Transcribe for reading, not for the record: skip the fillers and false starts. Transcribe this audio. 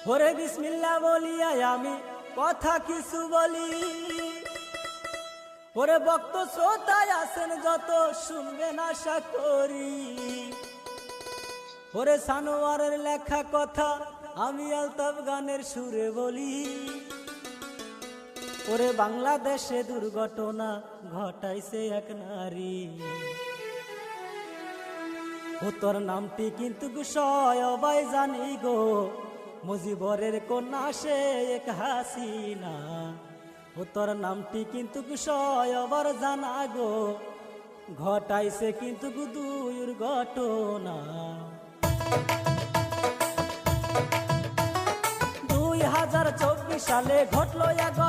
ওরে বিসমিল্লাহ বলিয়া আমি কথা কিছু বলি। ওরে ভক্ত শ্রোতায় আছেন যত শুনবেন আশা করি। ওরে সানোয়ারের লেখা কথা আমি আলতাফ গানের সুরে বলি। ওরে বাংলাদেশে দুর্ঘটনা ঘটাইছে এক নারী। ও তোর নামটি কিন্তু সবাই জানি গো, মুজিবরের কন্যা সে এক হাসিনা। ও তোর নামটি কিন্তু সবার জানা গো, ঘটাইছে কিন্তু দুর্ঘটনা। 2024 সালে ঘটলো এক